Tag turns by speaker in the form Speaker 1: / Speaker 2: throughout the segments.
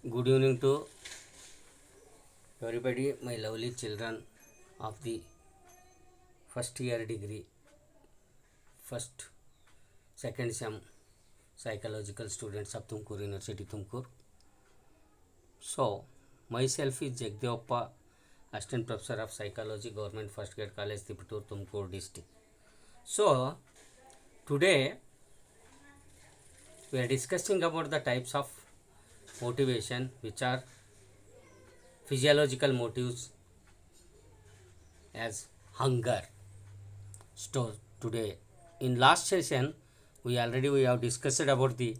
Speaker 1: Good evening to everybody, my lovely children of the first year degree, first, second sem psychological students of Tumkur University, Tumkur. So, myself is Jagdevappa, Assistant Professor of Psychology, Government First Grade College, Tiputur, Tumkur district. So, today we are discussing about the types of motivation which are physiological motives as hunger. So today in last session we have discussed about the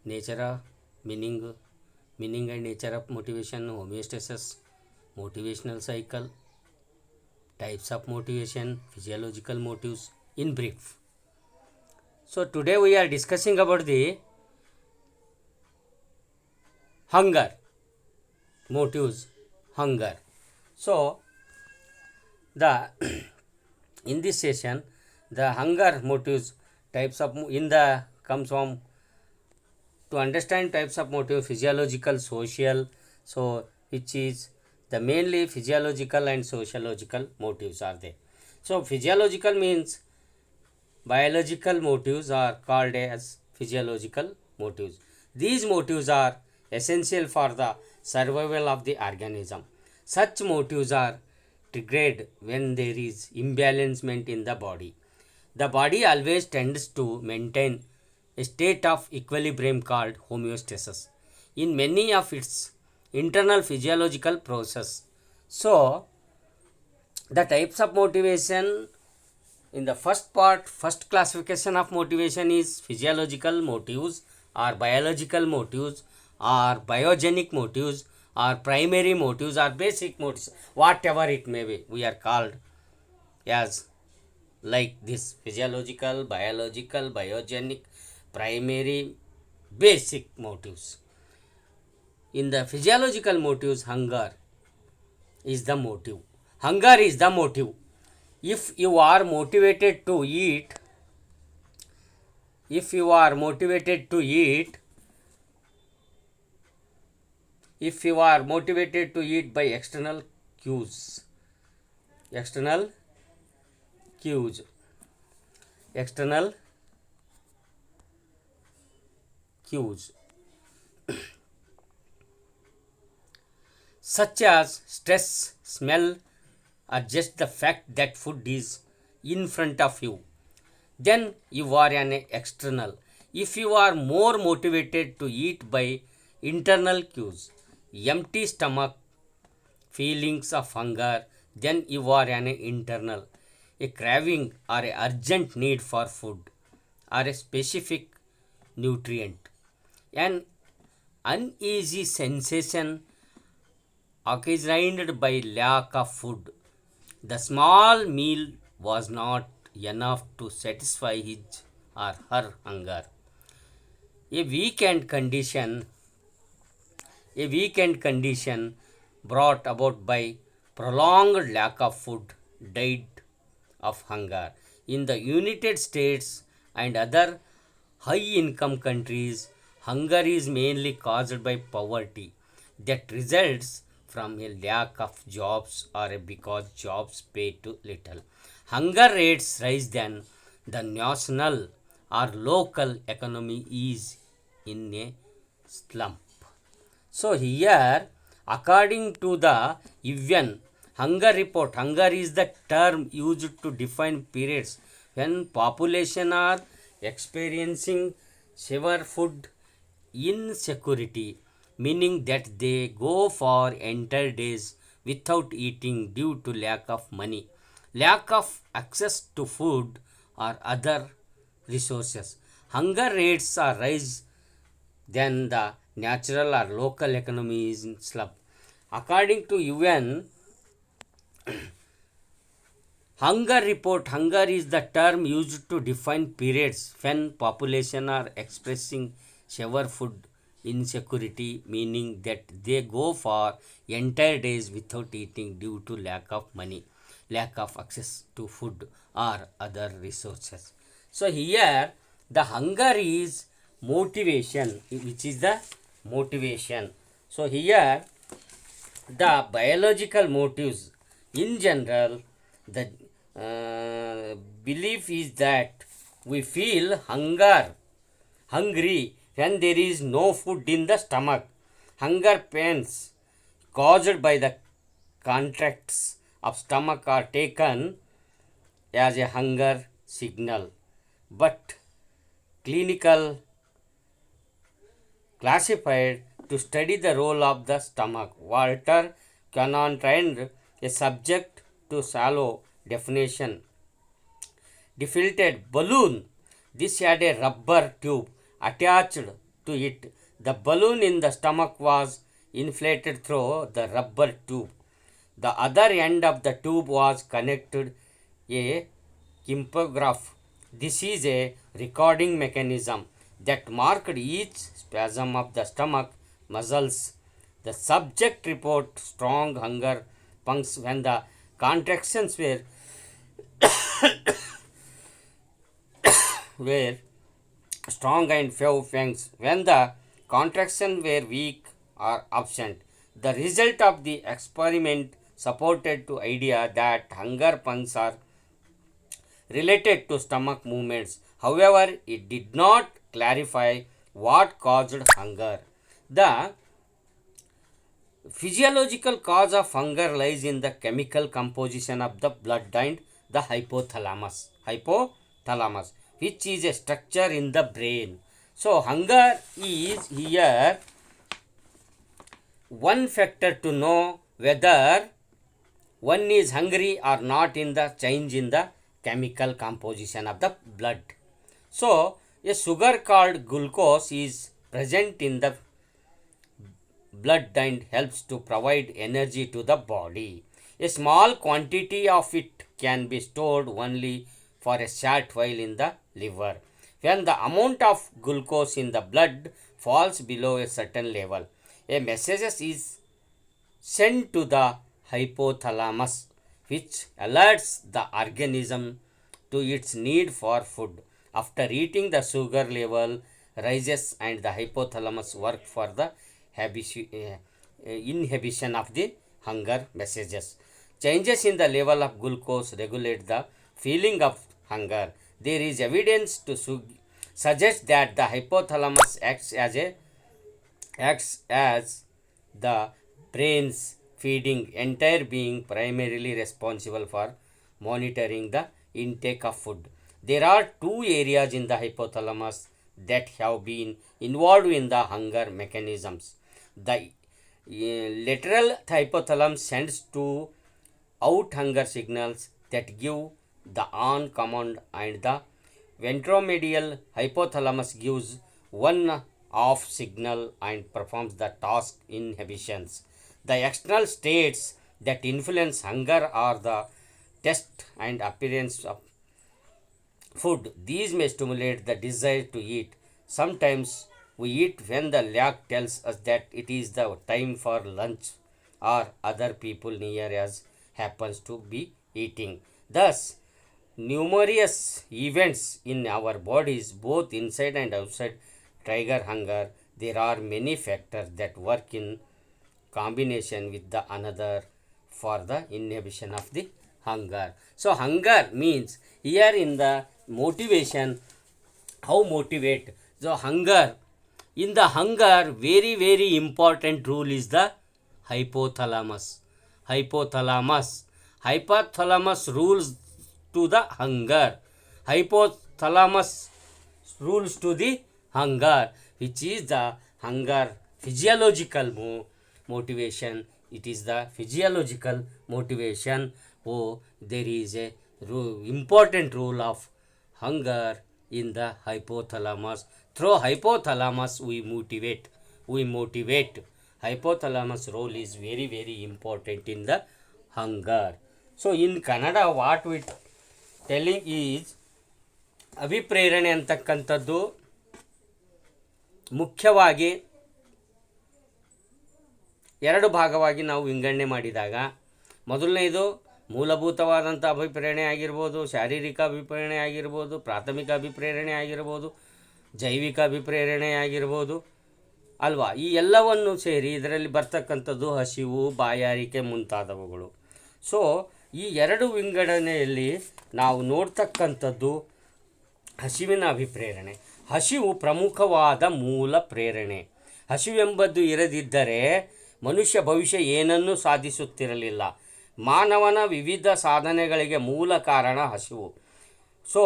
Speaker 1: nature of meaning and nature of motivation, homeostasis, motivational cycle, types of motivation, physiological motives in brief. So today we are discussing about the hunger motives, hunger. So the in this session the hunger motives types of in the comes from to understand types of motive physiological, social, so which is the mainly physiological and sociological motives are there. So physiological means biological motives are called as physiological motives. These motives are essential for the survival of the organism. Such motives are triggered when there is imbalancement in the body. The body always tends to maintain a state of equilibrium called homeostasis in many of its internal physiological process. So, the types of motivation in the first part, first classification of motivation is physiological motives or biological motives or biogenic motives or primary motives or basic motives, whatever it may be, we are called as like this: physiological, biological, biogenic, primary, basic motives. In the physiological motives, hunger is the motive. Hunger is the motive. If you are motivated to eat, if you are motivated to eat, if you are motivated to eat by external cues, external cues, external cues such as stress, smell, or just the fact that food is in front of you, then you are an external. If you are more motivated to eat by internal cues, empty stomach, feelings of hunger, then you are an internal. A craving or a urgent need for food or a specific nutrient. An uneasy sensation occasioned by lack of food. The small meal was not enough to satisfy his or her hunger. A weekend condition, a weekend condition brought about by prolonged lack of food died of hunger. In the United States and other high income countries, hunger is mainly caused by poverty that results from a lack of jobs or because jobs pay too little. Hunger rates rise then the national or local economy is in a slump. So here, according to the UN hunger report, hunger is the term used to define periods when population are experiencing severe food insecurity, meaning that they go for entire days without eating due to lack of money, lack of access to food or other resources. Hunger rates are rise then the natural or local economy is in slump. According to UN hunger report, hunger is the term used to define periods when population are expressing severe food insecurity, meaning that they go for entire days without eating due to lack of money, lack of access to food or other resources. So here the hunger is motivation, which is the motivation. So here the biological motives in general, the belief is that we feel hungry when there is no food in the stomach. Hunger pains caused by the contracts of stomach are taken as a hunger signal, but clinical classified to study the role of the stomach. Walter Cannon trained a subject to shallow definition deflated balloon. This had a rubber tube attached to it. The balloon in the stomach was inflated through the rubber tube. The other end of the tube was connected a kyphograph. This is a recording mechanism that marked each spasm of the stomach muscles. The subject reported strong hunger punks when the contractions were strong and few fangs when the contractions were weak or absent. The result of the experiment supported the idea that hunger punks are related to stomach movements. However, it did not clarify what caused hunger. The physiological cause of hunger lies in the chemical composition of the blood and the hypothalamus, which is a structure in the brain. So, hunger is here one factor to know whether one is hungry or not in the change in the chemical composition of the blood. So, a sugar called glucose is present in the blood and helps to provide energy to the body. A small quantity of it can be stored only for a short while in the liver. When the amount of glucose in the blood falls below a certain level, a message is sent to the hypothalamus, which alerts the organism to its need for food. After eating, the sugar level rises and the hypothalamus works for the inhibition of the hunger messages. Changes in the level of glucose regulate the feeling of hunger. There is evidence to suggest that the hypothalamus acts as the brain's feeding entire being, primarily responsible for monitoring the intake of food. There are two areas in the hypothalamus that have been involved in the hunger mechanisms. The lateral hypothalamus sends to out hunger signals that give the on command, and the ventromedial hypothalamus gives one off signal and performs the task inhibitions. The external states that influence hunger are the taste and appearance of food. These may stimulate the desire to eat. Sometimes we eat when the lack tells us that it is the time for lunch, or other people near us happens to be eating. Thus, numerous events in our bodies, both inside and outside, trigger hunger. There are many factors that work in combination with the another for the inhibition of the hunger. So, hunger means here in the motivation, how motivate. So, hunger, in the hunger, very important rule is the hypothalamus. Hypothalamus rules to the hunger. Hypothalamus rules to the hunger, which is the hunger physiological motivation. It is the physiological motivation. Oh, there is a important role of hunger in the hypothalamus. Through hypothalamus we motivate. Hypothalamus role is very important in the hunger. So in Kannada what we telling is ಅಭಿಪ್ರೇರಣೆ ಅಂತಕ್ಕಂಥದ್ದು ಮುಖ್ಯವಾಗಿ ಎರಡು ಭಾಗವಾಗಿ ನಾವು ವಿಂಗಡಣೆ ಮಾಡಿದಾಗ, ಮೊದಲನೇದು ಮೂಲಭೂತವಾದಂಥ ಅಭಿಪ್ರೇರಣೆ ಆಗಿರ್ಬೋದು, ಶಾರೀರಿಕ ಅಭಿಪ್ರೇರಣೆ ಆಗಿರ್ಬೋದು, ಪ್ರಾಥಮಿಕ ಅಭಿಪ್ರೇರಣೆ ಆಗಿರ್ಬೋದು, ಜೈವಿಕ ಅಭಿಪ್ರೇರಣೆ ಆಗಿರ್ಬೋದು, ಅಲ್ವಾ? ಈ ಎಲ್ಲವನ್ನು ಸೇರಿ ಇದರಲ್ಲಿ ಬರ್ತಕ್ಕಂಥದ್ದು ಹಸಿವು, ಬಾಯಾರಿಕೆ ಮುಂತಾದವುಗಳು. ಸೊ ಈ ಎರಡು ವಿಂಗಡಣೆಯಲ್ಲಿ ನಾವು ನೋಡ್ತಕ್ಕಂಥದ್ದು ಹಸಿವಿನ ಅಭಿಪ್ರೇರಣೆ. ಹಸಿವು ಪ್ರಮುಖವಾದ ಮೂಲ ಪ್ರೇರಣೆ. ಹಸಿವೆಂಬುದು ಇರದಿದ್ದರೆ ಮನುಷ್ಯ ಭವಿಷ್ಯ ಏನನ್ನೂ ಸಾಧಿಸುತ್ತಿರಲಿಲ್ಲ. ಮಾನವನ ವಿವಿಧ ಸಾಧನೆಗಳಿಗೆ ಮೂಲ ಕಾರಣ ಹಸಿವು. ಸೊ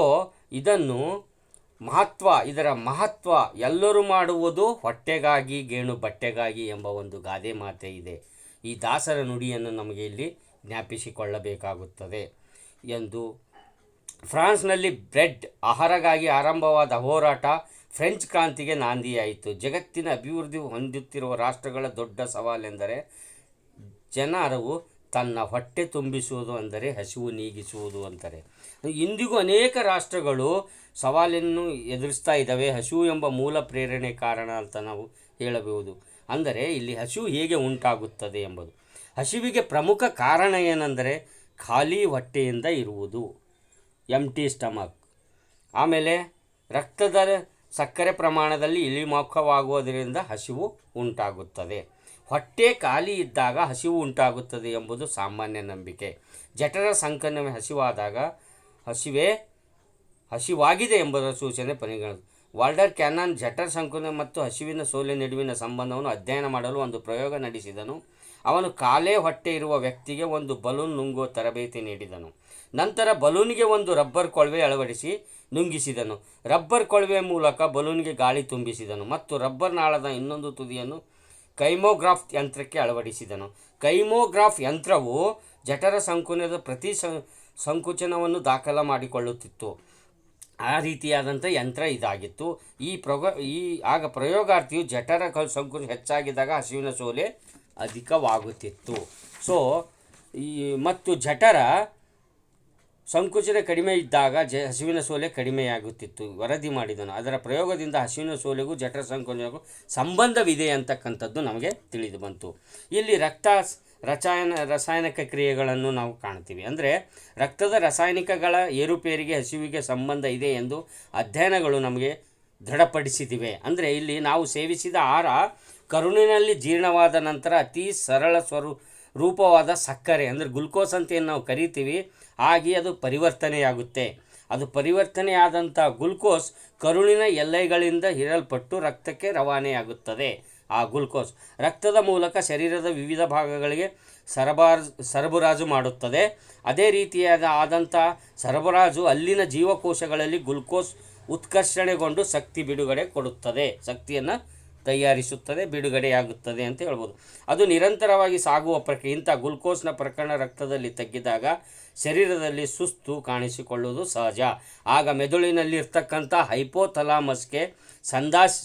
Speaker 1: ಇದರ ಮಹತ್ವ ಎಲ್ಲರೂ ಮಾಡುವುದು ಹೊಟ್ಟೆಗಾಗಿ ಗೇಣು ಬಟ್ಟೆಗಾಗಿ ಎಂಬ ಒಂದು ಗಾದೆ ಮಾತೆ ಇದೆ. ಈ ದಾಸರ ನುಡಿಯನ್ನು ನಮಗೆ ಇಲ್ಲಿ ಜ್ಞಾಪಿಸಿಕೊಳ್ಳಬೇಕಾಗುತ್ತದೆ ಎಂದು. ಫ್ರಾನ್ಸ್ನಲ್ಲಿ ಬ್ರೆಡ್ ಆಹಾರಕ್ಕಾಗಿ ಆರಂಭವಾದ ಹೋರಾಟ ಫ್ರೆಂಚ್ ಕ್ರಾಂತಿಗೆ ನಾಂದಿಯಾಯಿತು. ಜಗತ್ತಿನ ಅಭಿವೃದ್ಧಿ ಹೊಂದುತ್ತಿರುವ ರಾಷ್ಟ್ರಗಳ ದೊಡ್ಡ ಸವಾಲೆಂದರೆ ಜನರು ತನ್ನ ಹೊಟ್ಟೆ ತುಂಬಿಸುವುದು, ಅಂದರೆ ಹಸಿವು ನೀಗಿಸುವುದು ಅಂತಾರೆ. ಇಂದಿಗೂ ಅನೇಕ ರಾಷ್ಟ್ರಗಳು ಸವಾಲನ್ನು ಎದುರಿಸ್ತಾ ಇದ್ದಾವೆ. ಹಸಿವು ಎಂಬ ಮೂಲ ಪ್ರೇರಣೆ ಕಾರಣ ಅಂತ ನಾವು ಹೇಳಬಹುದು. ಅಂದರೆ ಇಲ್ಲಿ ಹಸಿವು ಹೇಗೆ ಉಂಟಾಗುತ್ತದೆ ಎಂಬುದು. ಹಸಿವಿಗೆ ಪ್ರಮುಖ ಕಾರಣ ಏನೆಂದರೆ ಖಾಲಿ ಹೊಟ್ಟೆಯಿಂದ ಇರುವುದು, ಎಂಟಿ ಸ್ಟಮಕ್. ಆಮೇಲೆ ರಕ್ತದ ಸಕ್ಕರೆ ಪ್ರಮಾಣದಲ್ಲಿ ಇಳಿಮುಖವಾಗುವುದರಿಂದ ಹಸಿವು ಉಂಟಾಗುತ್ತದೆ. ಹೊಟ್ಟೆ ಖಾಲಿ ಇದ್ದಾಗ ಹಸಿವು ಉಂಟಾಗುತ್ತದೆ ಎಂಬುದು ಸಾಮಾನ್ಯ ನಂಬಿಕೆ. ಜಠರ ಸಂಕಲನವೇ ಹಸಿವಾದಾಗ ಹಸಿವಾಗಿದೆ ಎಂಬುದರ ಸೂಚನೆ ಪರಿಗಣ. ವಾಲ್ಟರ್ ಕ್ಯಾನನ್ ಜಠರ ಸಂಕಲನ ಮತ್ತು ಹಸಿವಿನ ಸೋಲಿನ ನಡುವಿನ ಸಂಬಂಧವನ್ನು ಅಧ್ಯಯನ ಮಾಡಲು ಒಂದು ಪ್ರಯೋಗ ನಡೆಸಿದನು. ಅವನು ಖಾಲಿ ಹೊಟ್ಟೆ ಇರುವ ವ್ಯಕ್ತಿಗೆ ಒಂದು ಬಲೂನ್ ನುಂಗುವ ತರಬೇತಿ ನೀಡಿದನು. ನಂತರ ಬಲೂನಿಗೆ ಒಂದು ರಬ್ಬರ್ ಕೊಳವೆ ಅಳವಡಿಸಿ ನುಂಗಿಸಿದನು. ರಬ್ಬರ್ ಕೊಳವೆಯ ಮೂಲಕ ಬಲೂನ್ಗೆ ಗಾಳಿ ತುಂಬಿಸಿದನು ಮತ್ತು ರಬ್ಬರ್ ನಾಳದ ಇನ್ನೊಂದು ತುದಿಯನ್ನು ಕೈಮೋಗ್ರಾಫ್ ಯಂತ್ರಕ್ಕೆ ಅಳವಡಿಸಿದನು. ಕೈಮೋಗ್ರಾಫ್ ಯಂತ್ರವು ಜಠರ ಸಂಕುಚನದ ಪ್ರತಿ ಸಂಕುಚನವನ್ನು ದಾಖಲ ಮಾಡಿಕೊಳ್ಳುತ್ತಿತ್ತು. ಆ ರೀತಿಯಾದಂಥ ಯಂತ್ರ ಇದಾಗಿತ್ತು. ಆಗ ಪ್ರಯೋಗಾರ್ಥಿಯು ಜಠರ ಸಂಕುಚನ ಹೆಚ್ಚಾಗಿದ್ದಾಗ ಹಸಿವಿನ ಸೋಲೆ ಅಧಿಕವಾಗುತ್ತಿತ್ತು. ಮತ್ತು ಜಠರ ಸಂಕುಚನ ಕಡಿಮೆ ಇದ್ದಾಗ ಹಸಿವಿನ ಸೋಲೆ ಕಡಿಮೆಯಾಗುತ್ತಿತ್ತು ವರದಿ ಮಾಡಿದನು. ಅದರ ಪ್ರಯೋಗದಿಂದ ಹಸಿವಿನ ಸೋಲೆಗೂ ಜಠರ ಸಂಕುಚನಕ್ಕೂ ಸಂಬಂಧವಿದೆ ಅಂತಕ್ಕಂಥದ್ದು ನಮಗೆ ತಿಳಿದು ಬಂತು. ಇಲ್ಲಿ ರಾಸಾಯನಿಕ ಕ್ರಿಯೆಗಳನ್ನು ನಾವು ಕಾಣ್ತೀವಿ. ಅಂದರೆ ರಕ್ತದ ರಾಸಾಯನಿಕಗಳ ಏರುಪೇರಿಗೆ ಹಸಿವಿಗೆ ಸಂಬಂಧ ಇದೆ ಎಂದು ಅಧ್ಯಯನಗಳು ನಮಗೆ ದೃಢಪಡಿಸಿದಿವೆ. ಅಂದರೆ ಇಲ್ಲಿ ನಾವು ಸೇವಿಸಿದ ಆಹಾರ ಕರುಳಿನಲ್ಲಿ ಜೀರ್ಣವಾದ ನಂತರ ಅತಿ ಸರಳ ರೂಪವಾದ ಸಕ್ಕರೆ, ಅಂದರೆ ಗ್ಲುಕೋಸ್ ಅಂತ ಏನು ನಾವು ಕರಿತೀವಿ, ಹಾಗೆ ಅದು ಪರಿವರ್ತನೆಯಾಗುತ್ತೆ. ಅದು ಪರಿವರ್ತನೆಯಾದಂಥ ಗ್ಲುಕೋಸ್ ಕರುಳಿನ ಎಲೆಗಳಿಂದ ಹೀರಲ್ಪಟ್ಟು ರಕ್ತಕ್ಕೆ ರವಾನೆಯಾಗುತ್ತದೆ. ಆ ಗ್ಲುಕೋಸ್ ರಕ್ತದ ಮೂಲಕ ಶರೀರದ ವಿವಿಧ ಭಾಗಗಳಿಗೆ ಸರಬರಾಜು ಮಾಡುತ್ತದೆ. ಅದೇ ರೀತಿಯಾದಂಥ ಸರಬರಾಜು ಅಲ್ಲಿನ ಜೀವಕೋಶಗಳಲ್ಲಿ ಗ್ಲುಕೋಸ್ ಉತ್ಕರ್ಷಣೆಗೊಂಡು ಶಕ್ತಿಯನ್ನು ತಯಾರಿಸುತ್ತದೆ, ಬಿಡುಗಡೆಯಾಗುತ್ತದೆ ಅಂತ ಹೇಳ್ಬೋದು. ಅದು ನಿರಂತರವಾಗಿ ಸಾಗುವ ಪ್ರಕ್ರಿಯೆ. ಇಂಥ ಗ್ಲುಕೋಸ್ನ ಪ್ರಕರಣ ರಕ್ತದಲ್ಲಿ ತಗ್ಗಿದಾಗ ಶರೀರದಲ್ಲಿ ಸುಸ್ತು ಕಾಣಿಸಿಕೊಳ್ಳುವುದು ಸಹಜ. ಆಗ ಮೆದುಳಿನಲ್ಲಿರ್ತಕ್ಕಂಥ ಹೈಪೋಥಲಾಮಸ್ಗೆ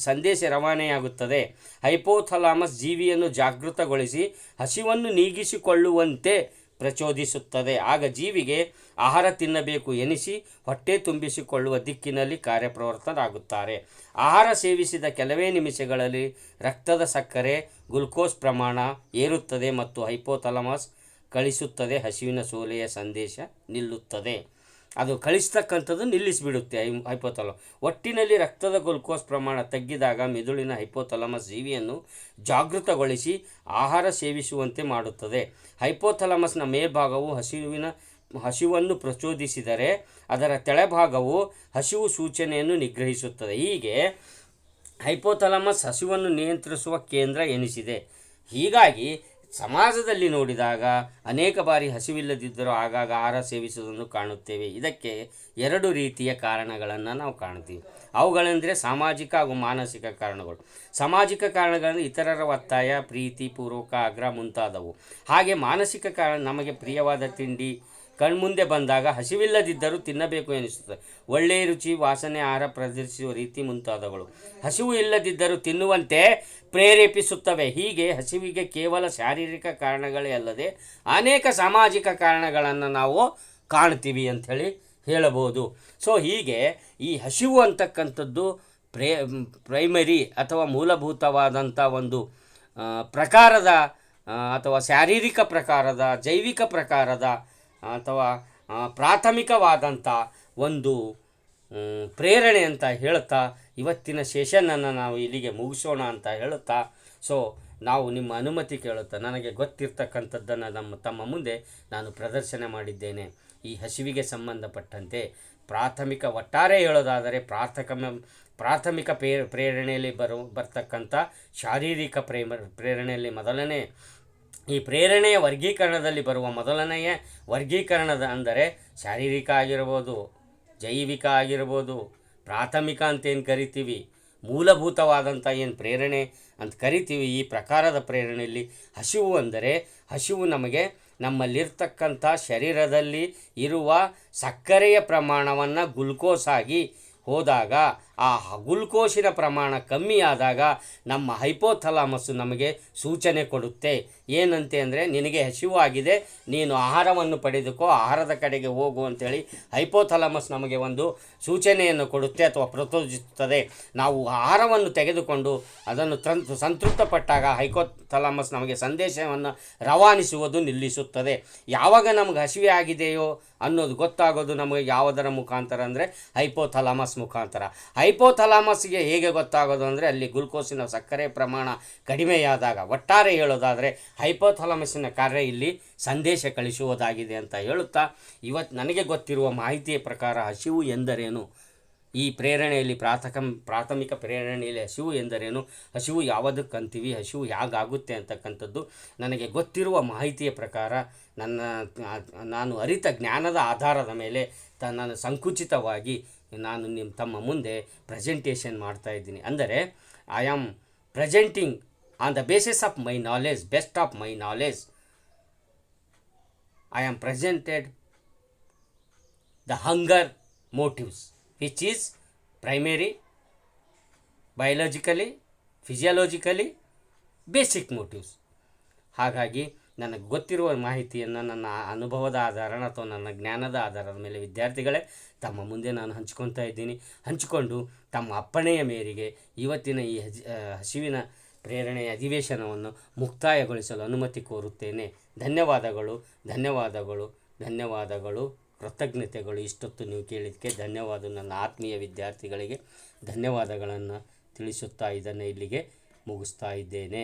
Speaker 1: ಸಂದೇಶ ರವಾನೆಯಾಗುತ್ತದೆ. ಹೈಪೋಥಲಾಮಸ್ ಜೀವಿಯನ್ನು ಜಾಗೃತಗೊಳಿಸಿ ಹಸಿವನ್ನು ನೀಗಿಸಿಕೊಳ್ಳುವಂತೆ ಪ್ರಚೋದಿಸುತ್ತದೆ. ಆಗ ಜೀವಿಗೆ ಆಹಾರ ತಿನ್ನಬೇಕು ಎನಿಸಿ ಹೊಟ್ಟೆ ತುಂಬಿಸಿಕೊಳ್ಳುವ ದಿಕ್ಕಿನಲ್ಲಿ ಕಾರ್ಯಪ್ರವೃತ್ತರಾಗುತ್ತಾರೆ. ಆಹಾರ ಸೇವಿಸಿದ ಕೆಲವೇ ನಿಮಿಷಗಳಲ್ಲಿ ರಕ್ತದ ಸಕ್ಕರೆ ಗ್ಲುಕೋಸ್ ಪ್ರಮಾಣ ಏರುತ್ತದೆ ಮತ್ತು ಹೈಪೋಥಲಾಮಸ್ ಕಳಿಸುತ್ತದೆ. ಹಸಿವಿನ ಸೋಲೆಯ ಸಂದೇಶ ನಿಲ್ಲುತ್ತದೆ. ಅದು ಕಳಿಸ್ತಕ್ಕಂಥದ್ದು ನಿಲ್ಲಿಸಿಬಿಡುತ್ತೆ ಹೈಪೋಥಲಾಮಸ್. ಒಟ್ಟಿನಲ್ಲಿ ರಕ್ತದ ಗ್ಲುಕೋಸ್ ಪ್ರಮಾಣ ತಗ್ಗಿದಾಗ ಮೆದುಳಿನ ಹೈಪೋಥಲಾಮಸ್ ಜೀವಿಯನ್ನು ಜಾಗೃತಗೊಳಿಸಿ ಆಹಾರ ಸೇವಿಸುವಂತೆ ಮಾಡುತ್ತದೆ. ಹೈಪೋಥಲಾಮಸ್ನ ಮೇಲ್ಭಾಗವು ಹಸಿವನ್ನು ಪ್ರಚೋದಿಸಿದರೆ ಅದರ ತೆಳಭಾಗವು ಹಸಿವು ಸೂಚನೆಯನ್ನು ನಿಗ್ರಹಿಸುತ್ತದೆ. ಹೀಗೆ ಹೈಪೋಥಲಾಮಸ್ ಹಸಿವನ್ನು ನಿಯಂತ್ರಿಸುವ ಕೇಂದ್ರ ಎನಿಸಿದೆ. ಹೀಗಾಗಿ ಸಮಾಜದಲ್ಲಿ ನೋಡಿದಾಗ ಅನೇಕ ಬಾರಿ ಹಸಿವಿಲ್ಲದಿದ್ದರೂ ಆಗಾಗ ಆಹಾರ ಸೇವಿಸುವುದನ್ನು ಕಾಣುತ್ತೇವೆ. ಇದಕ್ಕೆ ಎರಡು ರೀತಿಯ ಕಾರಣಗಳನ್ನು ನಾವು ಕಾಣ್ತೀವಿ. ಅವುಗಳೆಂದರೆ ಸಾಮಾಜಿಕ ಹಾಗೂ ಮಾನಸಿಕ ಕಾರಣಗಳು. ಸಾಮಾಜಿಕ ಕಾರಣಗಳಲ್ಲಿ ಇತರರ ಒತ್ತಾಯ, ಪ್ರೀತಿ ಪೂರ್ವಕ ಆಗ್ರಹ ಮುಂತಾದವು. ಹಾಗೆ ಮಾನಸಿಕ ಕಾರಣ ನಮಗೆ ಪ್ರಿಯವಾದ ತಿಂಡಿ ಕಣ್ಮುಂದೆ ಬಂದಾಗ ಹಸಿವಿಲ್ಲದಿದ್ದರೂ ತಿನ್ನಬೇಕು ಎನಿಸುತ್ತದೆ. ಒಳ್ಳೆಯ ರುಚಿ, ವಾಸನೆ, ಆಹಾರ ಪ್ರದರ್ಶಿಸುವ ರೀತಿ ಮುಂತಾದವುಗಳು ಹಸಿವು ಇಲ್ಲದಿದ್ದರೂ ತಿನ್ನುವಂತೆ ಪ್ರೇರೇಪಿಸುತ್ತವೆ. ಹೀಗೆ ಹಸಿವಿಗೆ ಕೇವಲ ಶಾರೀರಿಕ ಕಾರಣಗಳೇ ಅಲ್ಲದೆ ಅನೇಕ ಸಾಮಾಜಿಕ ಕಾರಣಗಳನ್ನು ನಾವು ಕಾಣ್ತೀವಿ ಅಂಥೇಳಿ ಹೇಳಬಹುದು. ಹೀಗೆ ಈ ಹಸಿವು ಅಂತಕ್ಕಂಥದ್ದು ಪ್ರೈಮರಿ ಅಥವಾ ಮೂಲಭೂತವಾದಂಥ ಒಂದು ಪ್ರಕಾರದ ಅಥವಾ ಶಾರೀರಿಕ ಪ್ರಕಾರದ, ಜೈವಿಕ ಪ್ರಕಾರದ ಅಥವಾ ಪ್ರಾಥಮಿಕವಾದಂಥ ಒಂದು ಪ್ರೇರಣೆ ಅಂತ ಹೇಳ್ತಾ ಇವತ್ತಿನ ಸೆಷನನ್ನು ನಾವು ಇಲ್ಲಿಗೆ ಮುಗಿಸೋಣ ಅಂತ ಹೇಳುತ್ತಾ, ಸೊ ನಾವು ನಿಮ್ಮ ಅನುಮತಿ ಕೇಳುತ್ತಾ ನನಗೆ ಗೊತ್ತಿರ್ತಕ್ಕಂಥದ್ದನ್ನು ತಮ್ಮ ಮುಂದೆ ನಾನು ಪ್ರದರ್ಶನ ಮಾಡಿದ್ದೇನೆ. ಈ ಹಸಿವಿಗೆ ಸಂಬಂಧಪಟ್ಟಂತೆ ಪ್ರಾಥಮಿಕ ಒಟ್ಟಾರೆ ಹೇಳೋದಾದರೆ ಪ್ರಾಥಮಿಕ ಪ್ರೇರಣೆಯಲ್ಲಿ ಬರ್ತಕ್ಕಂಥ ಶಾರೀರಿಕ ಪ್ರೇರಣೆಯಲ್ಲಿ ಮೊದಲನೇ ಈ ಪ್ರೇರಣೆಯ ವರ್ಗೀಕರಣದಲ್ಲಿ ಬರುವ ಮೊದಲನೆಯ ವರ್ಗೀಕರಣದ ಅಂದರೆ ಶಾರೀರಿಕ ಆಗಿರ್ಬೋದು, ಜೈವಿಕ ಆಗಿರ್ಬೋದು, ಪ್ರಾಥಮಿಕ ಅಂತೇನು ಕರಿತೀವಿ, ಮೂಲಭೂತವಾದಂಥ ಏನು ಪ್ರೇರಣೆ ಅಂತ ಕರಿತೀವಿ, ಈ ಪ್ರಕಾರದ ಪ್ರೇರಣೆಯಲ್ಲಿ ಹಸಿವು ಅಂದರೆ ಹಸಿವು ನಮಗೆ ನಮ್ಮಲ್ಲಿರ್ತಕ್ಕಂಥ ಶರೀರದಲ್ಲಿ ಇರುವ ಸಕ್ಕರೆಯ ಪ್ರಮಾಣವನ್ನು ಗ್ಲುಕೋಸ್ ಆಗಿ ಹೋದಾಗ ಆ ಗ್ಲುಕೋಸಿನ ಪ್ರಮಾಣ ಕಮ್ಮಿಯಾದಾಗ ನಮ್ಮ ಹೈಪೋಥಲಾಮಸ್ಸು ನಮಗೆ ಸೂಚನೆ ಕೊಡುತ್ತೆ. ಏನಂತೆ ಅಂದರೆ ನಿನಗೆ ಹಸಿವಾಗಿದೆ, ನೀನು ಆಹಾರವನ್ನು ಪಡೆದುಕೋ, ಆಹಾರದ ಕಡೆಗೆ ಹೋಗು ಅಂಥೇಳಿ ಹೈಪೋಥಲಾಮಸ್ ನಮಗೆ ಒಂದು ಸೂಚನೆಯನ್ನು ಕೊಡುತ್ತೆ ಅಥವಾ ಪ್ರಚೋದಿಸುತ್ತದೆ. ನಾವು ಆಹಾರವನ್ನು ತೆಗೆದುಕೊಂಡು ಅದನ್ನು ಸಂತೃಪ್ತಪಟ್ಟಾಗ ಹೈಪೋಥಲಾಮಸ್ ನಮಗೆ ಸಂದೇಶವನ್ನು ರವಾನಿಸುವುದು ನಿಲ್ಲಿಸುತ್ತದೆ. ಯಾವಾಗ ನಮಗೆ ಹಸಿವೆ ಆಗಿದೆಯೋ ಅನ್ನೋದು ಗೊತ್ತಾಗೋದು ನಮಗೆ ಯಾವುದರ ಮುಖಾಂತರ ಅಂದರೆ ಹೈಪೋಥಲಾಮಸ್ ಮುಖಾಂತರ. ಹೈಪೋಥಲಾಮಸ್ಗೆ ಹೇಗೆ ಗೊತ್ತಾಗೋದು ಅಂದರೆ ಅಲ್ಲಿ ಗ್ಲುಕೋಸಿನ ಸಕ್ಕರೆ ಪ್ರಮಾಣ ಕಡಿಮೆಯಾದಾಗ. ಒಟ್ಟಾರೆ ಹೇಳೋದಾದರೆ ಹೈಪೋಥಲಾಮಸ್ಸಿನ ಕಾರ್ಯ ಇಲ್ಲಿ ಸಂದೇಶ ಕಳಿಸುವುದಾಗಿದೆ ಅಂತ ಹೇಳುತ್ತಾ, ಇವತ್ತು ನನಗೆ ಗೊತ್ತಿರುವ ಮಾಹಿತಿಯ ಪ್ರಕಾರ ಹಸಿವು ಎಂದರೇನು, ಈ ಪ್ರೇರಣೆಯಲ್ಲಿ ಪ್ರಾಥಮಿಕ ಪ್ರೇರಣೆಯಲ್ಲಿ ಹಸಿವು ಎಂದರೇನು, ಹಸಿವು ಯಾವುದಕ್ಕಂತೀವಿ, ಹಸಿವು ಹೇಗಾಗುತ್ತೆ ಅಂತಕ್ಕಂಥದ್ದು ನನಗೆ ಗೊತ್ತಿರುವ ಮಾಹಿತಿಯ ಪ್ರಕಾರ ನಾನು ಅರಿತ ಜ್ಞಾನದ ಆಧಾರದ ಮೇಲೆ ನಾನು ಸಂಕುಚಿತವಾಗಿ ನಾನು ತಮ್ಮ ಮುಂದೆ ಪ್ರೆಸೆಂಟೇಷನ್ ಮಾಡ್ತಾಯಿದ್ದೀನಿ. ಅಂದರೆ I am presenting on the basis of my knowledge, best of my knowledge. I am presented the hunger motives which is primary, biologically, physiologically, basic motives. ಹಾಗಾಗಿ ನನಗೆ ಗೊತ್ತಿರುವ ಮಾಹಿತಿಯನ್ನು ನನ್ನ ಅನುಭವದ ಆಧಾರ ಅಥವಾ ನನ್ನ ಜ್ಞಾನದ ಆಧಾರದ ಮೇಲೆ ವಿದ್ಯಾರ್ಥಿಗಳೇ ತಮ್ಮ ಮುಂದೆ ನಾನು ಹಂಚ್ಕೊತಾ ಇದ್ದೀನಿ. ಹಂಚಿಕೊಂಡು ತಮ್ಮ ಅಪ್ಪಣೆಯ ಮೇರೆಗೆ ಇವತ್ತಿನ ಈ ಹಸಿವಿನ ಪ್ರೇರಣೆಯ ಅಧಿವೇಶನವನ್ನು ಮುಕ್ತಾಯಗೊಳಿಸಲು ಅನುಮತಿ ಕೋರುತ್ತೇನೆ. ಧನ್ಯವಾದಗಳು, ಧನ್ಯವಾದಗಳು, ಧನ್ಯವಾದಗಳು, ಕೃತಜ್ಞತೆಗಳು. ಇಷ್ಟೊತ್ತು ನೀವು ಕೇಳಿದ್ದಕ್ಕೆ ಧನ್ಯವಾದ. ನನ್ನ ಆತ್ಮೀಯ ವಿದ್ಯಾರ್ಥಿಗಳಿಗೆ ಧನ್ಯವಾದಗಳನ್ನು ತಿಳಿಸುತ್ತಾ ಇದನ್ನು ಇಲ್ಲಿಗೆ ಮುಗಿಸ್ತಾ ಇದ್ದೇನೆ.